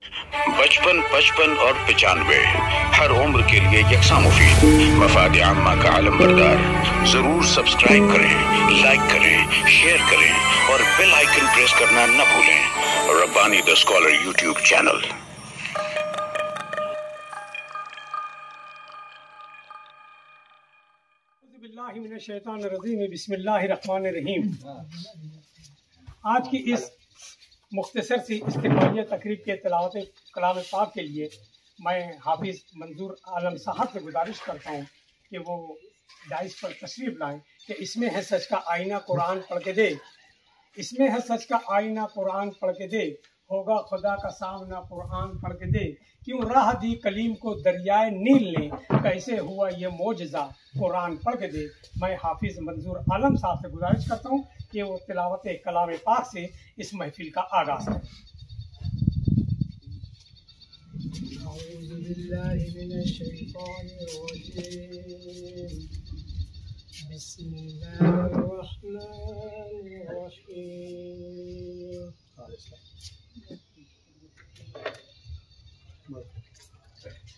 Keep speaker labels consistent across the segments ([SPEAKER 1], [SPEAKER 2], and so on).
[SPEAKER 1] बचपन, 55 और 95 हर उम्र के लिए यकसा मुफीद। मफाद आम्मा का आलम बरदार। जरूर सब्सक्राइब करें, लाइक करें, शेयर करें और बेल आइकन प्रेस करना न भूलें। Rabbani the scholar YouTube channel.
[SPEAKER 2] बिस्मिल्लाहिर्रहमानिर्रहीम। आज की इस मुख्तसर सी इस्तिक़बालिया तकरीब के तिलावत कलाम पाक के लिए मैं हाफिज़ मंजूर आलम साहब से गुजारिश करता हूँ कि वो डाइस पर तशरीफ़ लाएँ कि इसमें है सच का आईना कुरान पढ़ के दे, इसमें है सच का आईना कुरान पढ़ के दे, होगा खुदा का सामना कुरान पढ़ के दे, क्यों राह दी कलीम को दरियाए नील ने, कैसे हुआ ये मोजज़ा कुरान पढ़ के दे। मैं हाफिज़ मंजूर आलम साहब से गुजारिश करता हूँ कि वो तिलावत कलाम पाक से इस महफिल का आगाज़ करें।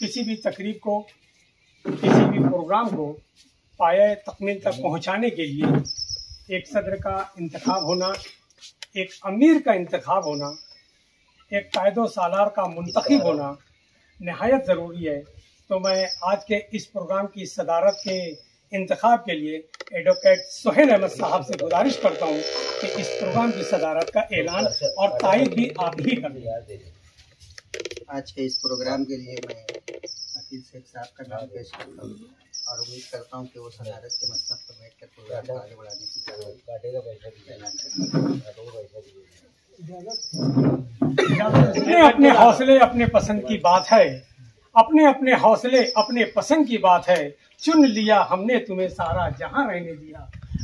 [SPEAKER 2] किसी भी तकरीब को, किसी भी प्रोग्राम को पाया तकमील तक पहुंचाने के लिए एक सदर का इंतखाब होना, एक अमीर का इंतखाब होना, एक कायदो सालार का मुंतखब होना नहायत ज़रूरी है। तो मैं आज के इस प्रोग्राम की सदारत के इंतखाब के लिए एडवोकेट सोहेल अहमद साहब से गुजारिश करता हूँ कि इस प्रोग्राम की सदारत का ऐलान और तारीख भी आप ही कर दें।
[SPEAKER 3] आज के इस प्रोग्राम के लिए मैं वकील शेख साहब का नाम पेश करता हूँ और उम्मीद करता हूँ कि वो सदारत के मसनद पर बैठ कर प्रोग्राम को आगे बढ़ाने की
[SPEAKER 2] अपने हौसले अपने पसंद की बात है, अपने अपने हौसले अपने पसंद की बात है, चुन लिया हमने तुम्हें सारा जहां रहने दिया।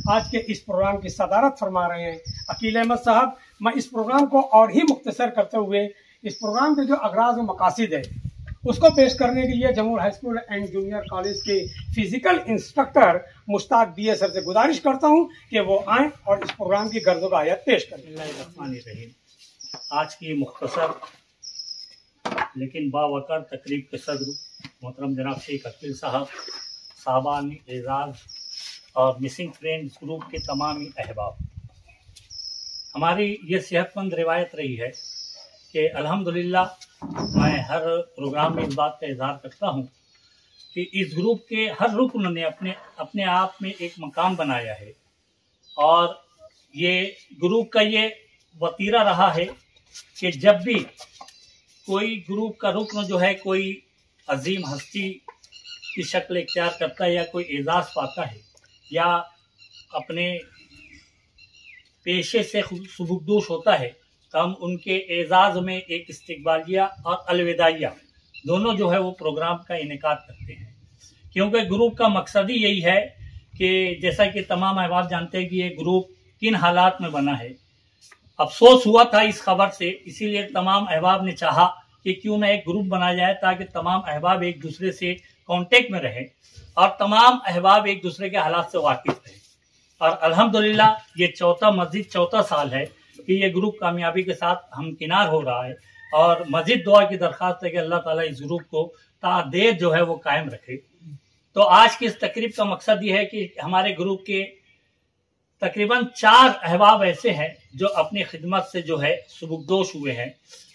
[SPEAKER 2] आज के इस प्रोग्राम की सदारत फरमा रहे हैं अकील अहमद साहब। मैं इस प्रोग्राम को और ही मुख्तसर करते हुए इस प्रोग्राम के जो अगराज व मकासिद है उसको पेश करने के लिए जमूर high school and junior college के physical instructor Mushtaq BA sir से गुजारिश करता हूं कि वो आएँ और इस प्रोग्राम की गर्ज़ आयत पेश करें।
[SPEAKER 4] आज की मुख्तसर लेकिन बावकार तकरीब के सदर मोहतरम जनाब शेख अकील साहब, साहबान एजाज और मिसिंग फ्रेंड्स ग्रुप के तमाम अहबाब, हमारी ये सेहतमंद रिवायत रही है कि अल्हम्दुलिल्लाह मैं हर प्रोग्राम में इस बात का इज़हार करता हूँ कि इस ग्रुप के हर रुकन ने अपने आप में एक मकाम बनाया है और ये ग्रुप का ये वतीरा रहा है कि जब भी कोई ग्रुप का रुकन जो है कोई अजीम हस्ती की शक्ल इख्तियार करता है या कोई एजाज़ पाता है या अपने पेशे से सुबुकदोश होता है तो हम उनके एजाज़ में एक इस्तिक़बालिया और अलविदाइया दोनों जो है वो प्रोग्राम का इनेकाद करते हैं, क्योंकि ग्रुप का मकसद ही यही है कि जैसा कि तमाम अहबाब जानते हैं कि ये ग्रुप किन हालात में बना है। अफसोस हुआ था इस खबर से, इसीलिए तमाम अहबाब ने चाहा कि क्यों ना एक ग्रुप बनाया जाए ताकि तमाम अहबाब एक दूसरे से कांटेक्ट में रहें और तमाम अहबाब एक दूसरे के हालात से वाकिफ रहें। और अल्हम्दुलिल्लाह ये चौथा साल है कि ये ग्रुप कामयाबी के साथ हमकिनार हो रहा है और मज़ीद दुआ की दरख्वास्त है कि अल्लाह ताला इस ग्रुप को तादेर जो है वो कायम रखे। तो आज की इस तकरीब का मकसद ये है कि हमारे ग्रुप के तकरीबन 4 अहबाब ऐसे हैं जो अपनी खिदमत से जो है सुबुकदोश हुए हैं,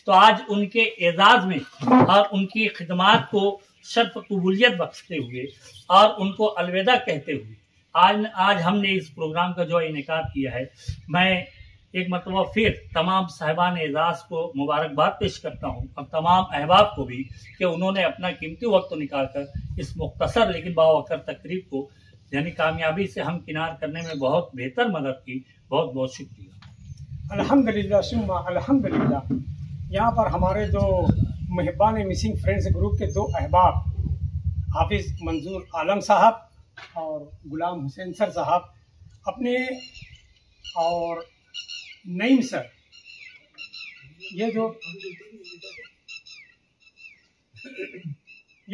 [SPEAKER 4] तो आज उनके एजाज़ में और उनकी खिदमत को शर्फ कबूलियत बख्शते हुए और उनको अलविदा कहते हुए आज हमने इस प्रोग्राम का जो इनेकाद किया है। मैं एक मरतबा फिर तमाम साहिबान एजाज़ को मुबारकबाद पेश करता हूँ और तमाम अहबाब को भी कि उन्होंने अपना कीमती वक्त निकाल कर इस मुख्तसर लेकिन बावकर तकरीब को यानी कामयाबी से हम किनार करने में बहुत बेहतर मदद की। बहुत बहुत शुक्रिया।
[SPEAKER 2] अल्हम्दुलिल्लाह सुम्मा अल्हम्दुलिल्लाह। यहाँ पर हमारे जो महबान मिसिंग फ्रेंड्स ग्रुप के 2 अहबाब हाफिज मंजूर आलम साहब और गुलाम हुसैन सर साहब अपने और नईम सर, ये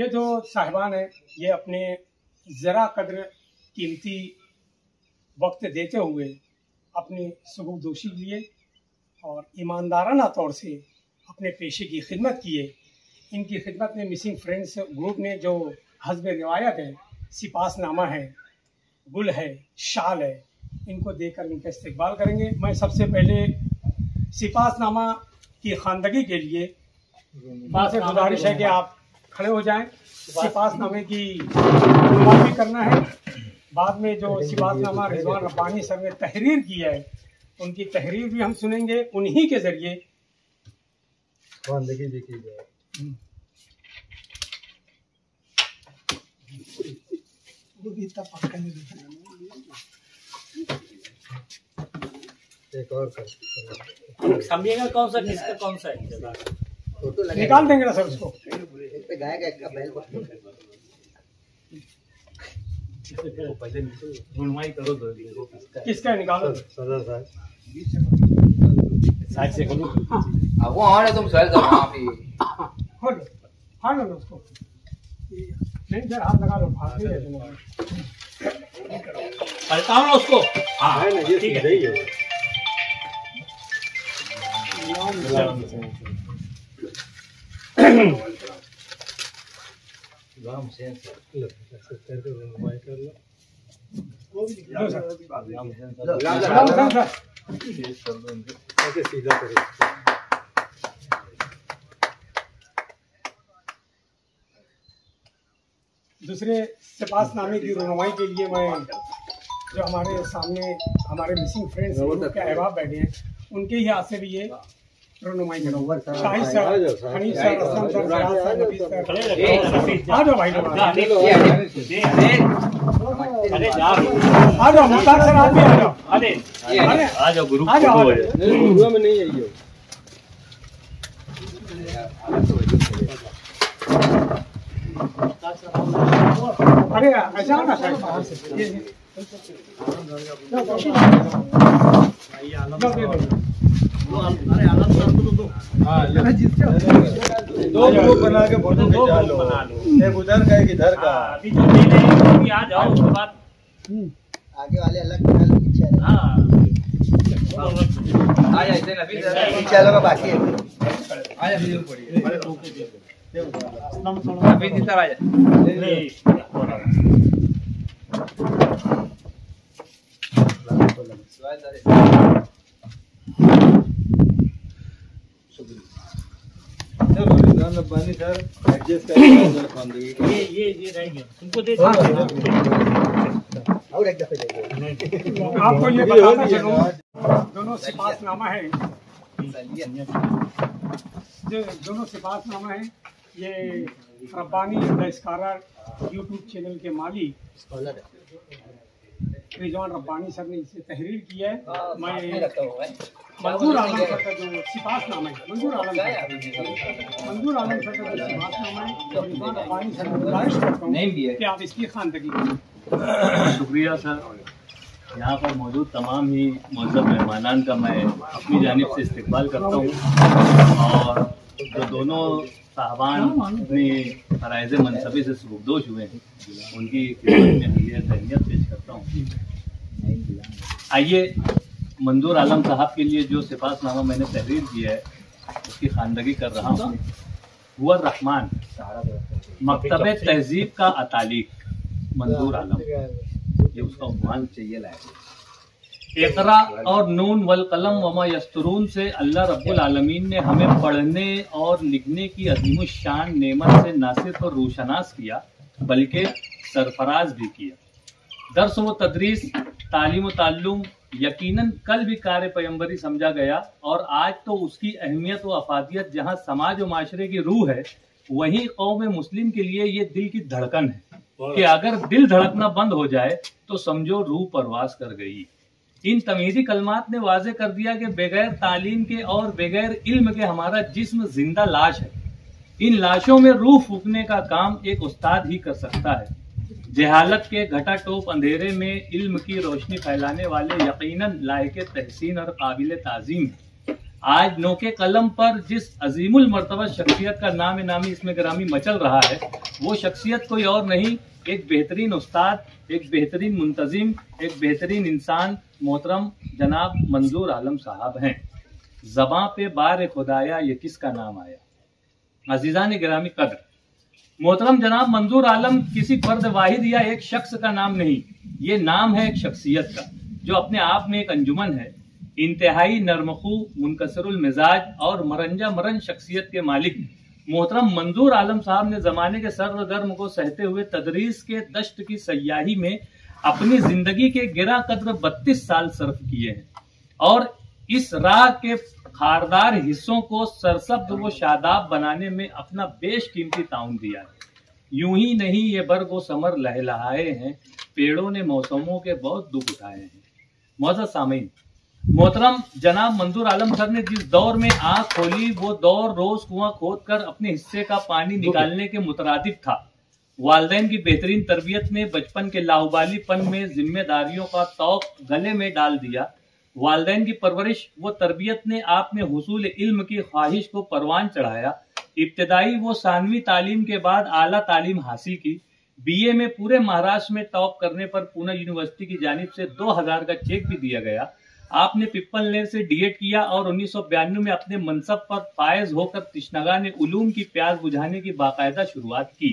[SPEAKER 2] जो साहिबान है, ये अपने ज़रा कदर कीमती वक्त देते हुए अपनी सबकदोशी लिए और ईमानदाराना तौर से अपने पेशे की खिदमत किए। इनकी खिदमत में मिसिंग फ्रेंड्स ग्रुप ने जो हस्ब रिवायत है, सिपासनामा है, गुल है, शाल है, इनको देकर इनका इस्तकबाल करेंगे। मैं सबसे पहले सिपासनामा की खानदगी के लिए आपसे गुजारिश है कि आप खड़े हो जाएं। सिपासनामे की भी करना है। बाद में जो सिपासनामा रिजवान रब्बानी सर ने तहरीर की है, उनकी तहरीर भी हम सुनेंगे। उन्हीं के जरिए
[SPEAKER 5] खानदगी भी की जाए। एक और
[SPEAKER 4] समझिएगा कौन सा किसका कौन सा है,
[SPEAKER 3] फोटो लगा
[SPEAKER 2] निकाल देंगे ना सर उसको।
[SPEAKER 3] एक पे गायक एक का बैल
[SPEAKER 4] पहले गुणवाई करो दो
[SPEAKER 2] किसका है, निकालो।
[SPEAKER 5] सदा साहब
[SPEAKER 4] साइड से खोलो।
[SPEAKER 6] अब वो हमारे तुम सर दो वहाँ पे
[SPEAKER 2] हो लो, हाँ लो उसको। नहीं सर, हाथ लगा लो, हाथ नहीं रहते ना।
[SPEAKER 4] पलटाओ ना उसको। हाँ
[SPEAKER 5] है ना, ये
[SPEAKER 4] ठीक
[SPEAKER 5] सीधा ही है। गुलाम हुसैन सर, लो करके मोबाइल कर लो।
[SPEAKER 2] लो sir,
[SPEAKER 5] Ghulam Hussain sir,
[SPEAKER 2] Ghulam Hussain sir.
[SPEAKER 5] ऐसे सीधा करो।
[SPEAKER 2] दूसरे सिपासनामे की रुनमाई के लिए मैं जो हमारे सामने हमारे मिसिंग फ्रेंड्स ग्रुप के अहबाब बैठे हैं, उनके ही हाथ से भी ये रुनमाई करूँगा। Shahid sir, Hanif sir, Aslam sir, Faraz sir, Nabees sir, आ जाओ भाई लोग, आ जाओ। मुख्तार सर आप भी आ जाओ।
[SPEAKER 4] आ जाओ ग्रुप
[SPEAKER 2] आ जाओ।
[SPEAKER 5] नहीं, हुआ में नहीं है ये।
[SPEAKER 2] अरे ऐसा ना शाहिद से
[SPEAKER 5] दो ग्रुप बना के फोटो खिंचा लो, एक उधर का एक इधर का।
[SPEAKER 4] अभी जो ले रहे हैं वो भी आ जाओ, उसके बाद
[SPEAKER 3] आगे वाले अलग निकाल पीछे वाले।
[SPEAKER 4] हाँ
[SPEAKER 6] आ जाए इसे नबी सर
[SPEAKER 3] पीछे वालों का बाकी है।
[SPEAKER 6] आ जा वीडियो पड़ी नबी सर आ जा
[SPEAKER 5] रब्बानी सर एडजस्ट कर खानदगी का।
[SPEAKER 4] ये रहेंगे तुमको दे
[SPEAKER 3] और एक दफे देखो।
[SPEAKER 2] आपको ये बताना चलूँ, दोनों सिपासनामा है, जो दोनों सिपासनामा है, ये Rabbani the scholar YouTube channel के माली रिजवान रब्बानी सर ने इसे तहरीर किया है। मैं मंजूर आलम सर का जो सिपासनामा है, मंजूर आलम सर का जो सिपासनामा है, तो रिजवान रब्बानी सर को गुजारिश करता हूँ कि आप इसकी खानदगी करें।
[SPEAKER 7] शुक्रिया सर। यहाँ पर मौजूद तमाम ही मुअज़्ज़ज़ मेहमानान का मैं अपनी जानिब से इस्तकबाल करता हूँ और जो दोनों साहबान अपनी फ़राइज़ मनसबी से सबकदोश हुए हैं, उनकी खिदमत में हदियत तहनियत पेश करता हूँ। आइए मंजूर आलम साहब के लिए जो सिपासनामा मैंने तहरीर किया है उसकी खानदगी कर रहा हूँ। हुआ रहमान मकतब तहजीब का अतालिक मंजूर आलम, ये उसका उन्वान चाहिए लाए। इक़रा और नून वल कलम वमा यस्तरून से अल्लाह रब्बुल आलमीन ने हमें पढ़ने और लिखने की अज़ीम शान नेमत से न सिर्फ रोशनास किया बल्कि सरफराज भी किया। दर्स व तदरीस, तालीम व ताल्लुम यकीनन कल भी कार्य पैगंबरी समझा गया और आज तो उसकी अहमियत व अफादियत जहाँ समाज व माशरे की रूह है, वहीं कौम मुस्लिम के लिए ये दिल की धड़कन है कि अगर दिल धड़कना बंद हो जाए तो समझो रूह परवास कर गई। इन तमीज़ी कलमात ने वाज़े कर दिया कि बगैर तालीम के और बगैर इल्म के हमारा जिस्म जिंदा लाश है। इन लाशों में रूह फूकने का काम एक उस्ताद ही कर सकता है। जहालत के घटाटोप अंधेरे में इल्म की रोशनी फैलाने वाले यकीनन लायक तहसीन और काबिल ताज़ीम हैं। आज नोके कलम पर जिस अजीमुल मर्तबा शख्सियत का नाम नामी इसमें ग्रामी मचल रहा है, वो शख्सियत कोई और नहीं, एक बेहतरीन उस्ताद, एक बेहतरीन मुंतजिम, एक बेहतरीन इंसान मोहतरम जनाब मंजूर आलम साहब हैं। ज़बां पे बार खुदाया ये किसका नाम आया। अजीज़ान गिरामी कद्र, मोहतरम जनाब मंजूर आलम किसी फर्द वाहिद या एक शख्स का नाम नहीं, ये नाम है एक शख्सियत का, जो अपने आप में एक अंजुमन है। इंतहाई नरमखू, मुनकसरुल मिजाज और मरंजा मरन शख्सियत के मालिक मोहतरम मंजूर आलम साहब ने जमाने के सर्द गर्म को सहते हुए तदरीस के दश्त की सयाही में अपनी जिंदगी के गिरा कद्र 32 साल सर्फ किए हैं और इस राह के खारदार हिस्सों को सरसब्ज व शादाब बनाने में अपना बेशकीमती ताउन दिया है। यूं ही नहीं ये बर्ग व समर लहलहाए हैं, पेड़ों ने मौसमों के बहुत दुख उठाए हैं। मौजूद सामीन, मोहतरम जनाब मंजूर आलम सर ने जिस दौर में आंख खोली वो दौर रोज कुआं खोद कर अपने हिस्से का पानी निकालने के मुतरादिफ था। वालिदैन की बेहतरीन तरबियत ने बचपन के लाहुबालीपन में जिम्मेदारियों का तौक गले में डाल दिया। वालिदैन की परवरिश व तरबियत ने आप में हुसूल इल्म की ख्वाहिश को परवान चढ़ाया। इब्तदाई व सानवी तालीम के बाद आला तालीम हासिल की। बीए में पूरे महाराष्ट्र में टॉप करने पर पूना यूनिवर्सिटी की जानिब से 2000 का चेक भी दिया गया। आपने पिप्पलनेर से डीएड किया और 1992 में अपने मनसब पर फायज होकर तिश्नगा ने उलूम की प्यास बुझाने की बाकायदा शुरुआत की।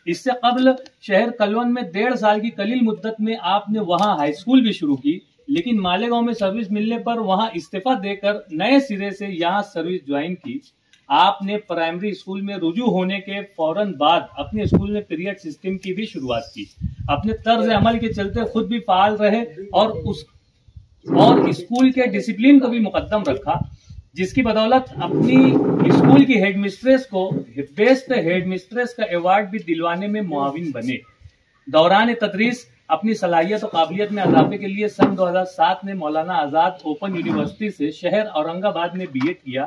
[SPEAKER 7] इससे कबल शहर कलवन में 1.5 साल की कलील मुद्दत में आपने वहां हाई स्कूल भी शुरू की, लेकिन मालेगांव में सर्विस मिलने पर वहां इस्तीफा देकर नए सिरे से यहां सर्विस ज्वाइन की। आपने प्राइमरी स्कूल में रुजू होने के फौरन बाद अपने स्कूल में पीरियड सिस्टम की भी शुरुआत की। अपने तर्ज अमल के चलते खुद भी फाल रहे और स्कूल के डिसिप्लिन को भी मुकद्दम रखा, जिसकी बदौलत अपनी स्कूल की हेडमिस्ट्रेस को बेस्ट हेडमिस्ट्रेस का अवार्ड भी दिलवाने में मुआविन बने। दौरान तदरीस अपनी सलाहियत और काबिलियत में इजाफे के लिए सन 2007 में मौलाना आजाद ओपन यूनिवर्सिटी से शहर औरंगाबाद में बीएड किया,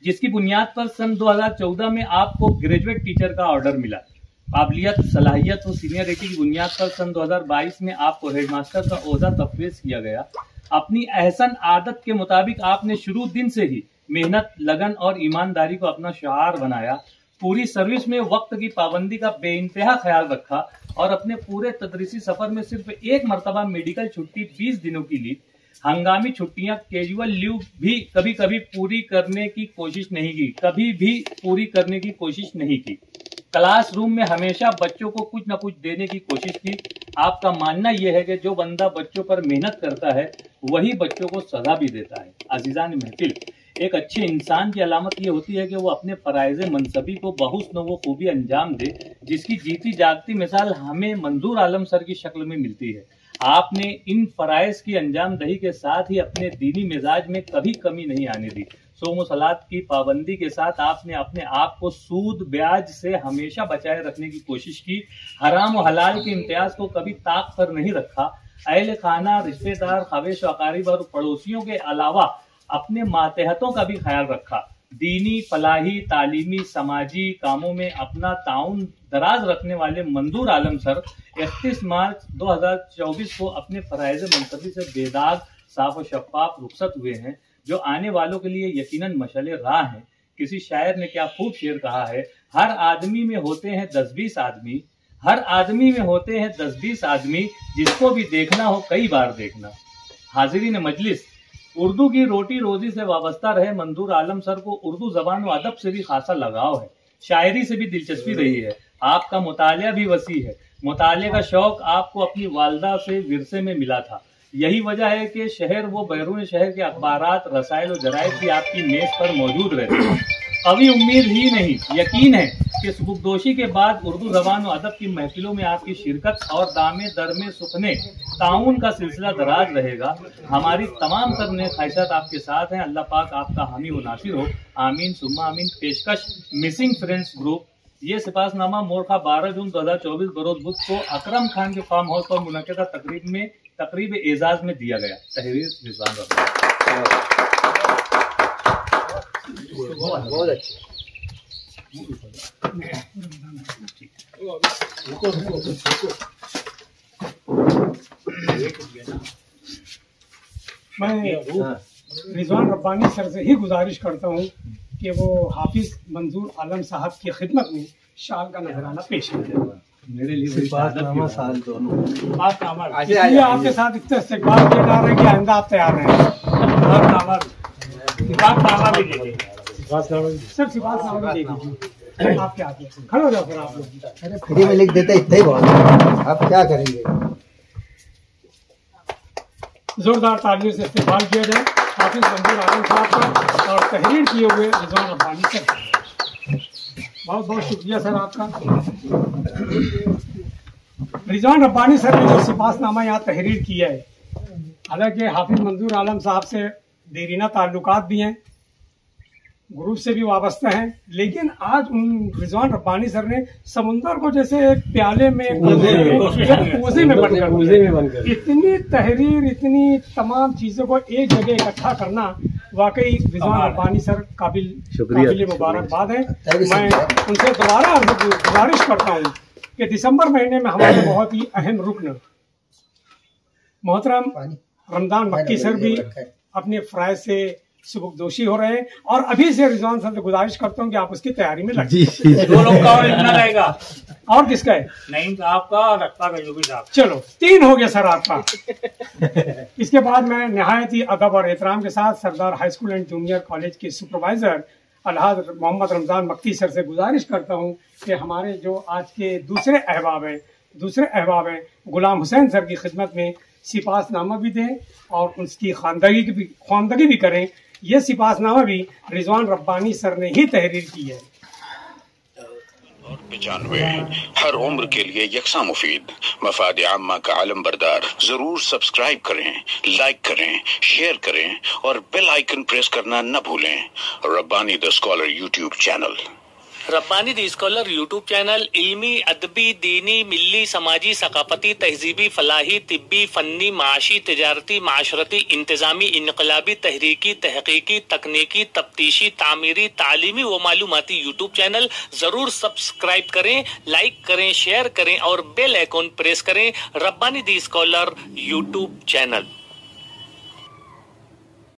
[SPEAKER 7] जिसकी बुनियाद पर सन 2014 में आपको ग्रेजुएट टीचर का ऑर्डर मिला। काबिलियत, सलाहियत और सीनियरिटी की बुनियाद पर सन 2022 में आपको हेडमास्टर का ओहदा तफवीज किया गया। अपनी अहसन आदत के मुताबिक आपने शुरू दिन से ही मेहनत, लगन और ईमानदारी को अपना शिआर बनाया। पूरी सर्विस में वक्त की पाबंदी का बेइंतहा ख्याल रखा और अपने पूरे तदरीसी सफर में सिर्फ एक मरतबा मेडिकल छुट्टी 20 दिनों की ली। हंगामी छुट्टियां, कैजुअल लीव भी कभी कभी पूरी करने की कोशिश नहीं की। क्लासरूम में हमेशा बच्चों को कुछ न कुछ देने की कोशिश की। आपका मानना यह है कि जो बंदा बच्चों पर मेहनत करता है वही बच्चों को सजा भी देता है। अजीजान महफिल, एक अच्छे इंसान की अलामत यह होती है कि वो अपने फराइज मनसबी को बहुस्न व खूबी अंजाम दे, जिसकी जीती जागती मिसाल हमें मंजूर आलम सर की शक्ल में मिलती है। आपने इन फराइज की अंजाम दही के साथ ही अपने दीनी मिजाज में कभी कमी नहीं आने दी। सोम सलात की पाबंदी के साथ आपने अपने आप को सूद ब्याज से हमेशा बचाए रखने की कोशिश की। हराम और हलाल के इम्तियाज को कभी ताक पर नहीं रखा। अहले खाना, रिश्तेदार, खवेश अकारीब और पड़ोसियों के अलावा अपने मातहतों का भी ख्याल रखा। दीनी, फलाही, तालीमी, समाजी कामों में अपना ताउन दराज रखने वाले मंजूर आलम सर 31 मार्च 2024 को अपने फराइज मनसबी से बेदाग, साफ और शफाफ रुखसत हुए हैं, जो आने वालों के लिए यकीनन मशले राह हैं। किसी शायर ने क्या खूब शेर कहा है, हर आदमी में होते हैं 10-20 आदमी, हर आदमी में होते हैं 10-20 आदमी, जिसको भी देखना हो कई बार देखना। हाजिरीन मजलिस, उर्दू की रोटी रोजी से वाबस्ता रहे मंजूर आलम सर को उर्दू जबान व अदब से भी खासा लगाव है। शायरी से भी दिलचस्पी रही है। आपका मुतालिया भी वसी है। मुताले का शौक आपको अपनी वालदा से विरसे में मिला था। यही वजह है कि शहर व बैरून शहर के अखबारात, रसायल और जराइद भी आपकी मेज पर मौजूद रहते हैं। कभी उम्मीद ही नहीं, यकीन है कि सुबुकदोशी के बाद उर्दू जबान और अदब की महफिलों में आपकी शिरकत और दामे दरमे सुखने ताउन का सिलसिला दराज रहेगा। हमारी तमाम तर नेक ख्वाहिशात आपके साथ हैं। अल्लाह पाक आपका हामी व नासिर हो। आमीन सुम्मा आमीन। पेशकश मिसिंग फ्रेंड्स ग्रुप। ये सिपासनामा मोरखा 12 जून 2024 बरोज बुध को अकरम खान के फार्म हाउस पर मुनक़िदा तकरीब एजाज में दिया गया। तहरीर रिजवान रहमान।
[SPEAKER 6] बहुत अच्छी।
[SPEAKER 2] मैं रिजवान रब्बानी सर से ही गुजारिश करता हूँ कि वो हाफिज मंजूर आलम साहब की खिदमत में शाल का नजराना पेश करें।
[SPEAKER 7] मेरे लिए सिफातनामा साल दोनों
[SPEAKER 2] इसलिए आपके साथ इतना इस्तेकबाल किया जा रहा है कि आइंदा आप तैयार रहें। सर सिफातनामा भी दे दीजिए। आप क्या खड़े हो जाओ फिर आप लोग।
[SPEAKER 3] अरे फ्री में लिख देते इतना ही बहुत है, आप क्या करेंगे।
[SPEAKER 2] जोरदार तालियों से इस्तेमाल किया जाए हाफिज मंजूर आलम साहब का और तहरीर किए हुए रिजवान रब्बानी सर। बहुत बहुत शुक्रिया सर आपका। रिजवान रब्बानी सर ने जो सिफातनामा यहाँ तहरीर किया है, हालांकि हाफिज मंजूर आलम साहब से देरीना ताल्लुकात भी हैं, ग्रुप से भी वाबस्ता हैं, लेकिन आज उन रिजवान रब्बानी सर ने समुंदर को जैसे एक प्याले में कोसे में बनकर इतनी तहरीर, इतनी तमाम चीजों को एक जगह इकट्ठा करना वाकई रिजवान रब्बानी सर काबिल मुबारकबाद है। मैं उनसे दोबारा गुजारिश करता हूँ कि दिसंबर महीने में हमारे बहुत ही अहम रुकन मोहतरम रमजान मक्की सर भी अपने फ़राइज़ से सुबुकदोशी हो रहे हैं और अभी से रिजवान सर से गुजारिश करता हूँ कि आप उसकी तैयारी में लगे।
[SPEAKER 4] दो लोग का और इतना रहेगा।
[SPEAKER 2] और किसका है?
[SPEAKER 4] नहीं, आपका और अक्का का जो भी साहब।
[SPEAKER 2] चलो 3 हो गया सर आपका। इसके बाद मैं नहायत ही अदब और एहतराम के साथ Sardar high school and junior college के सुपरवाइजर अलहाज मोहम्मद रमजान मक्की सर से गुजारिश करता हूँ कि हमारे जो आज के दूसरे अहबाब हैं गुलाम हुसैन सर की खिदमत में सिफातनामा भी दें और उसकी ख्वानदगी भी करें। ये सिफातनामा भी रिजवान रब्बानी सर ने ही तहरीर की है।
[SPEAKER 1] और 95 हर उम्र के लिए यकसा मुफीद मफाद आम्मा का आलम बरदार। जरूर सब्सक्राइब करें, लाइक करें, शेयर करें और बेल आइकन प्रेस करना न भूलें। Rabbani the scholar YouTube channel.
[SPEAKER 8] Rabbani the scholar YouTube channel इल्मी, अदबी, दीनी, मिल्ली, समाजी, सकाफती, तहजीबी, फलाही, तिब्बी, फन्नी, माशी, तिजारती, माशरती, इंतजामी, इनकलाबी, तहरीकी, तहकीकी, तकनीकी, तफ्तीशी, तामीरी, तालीमी व मालूमाती यूट्यूब चैनल जरूर सब्सक्राइब करें, लाइक करें, शेयर करें और बेल आइकॉन प्रेस करें। Rabbani the scholar YouTube channel.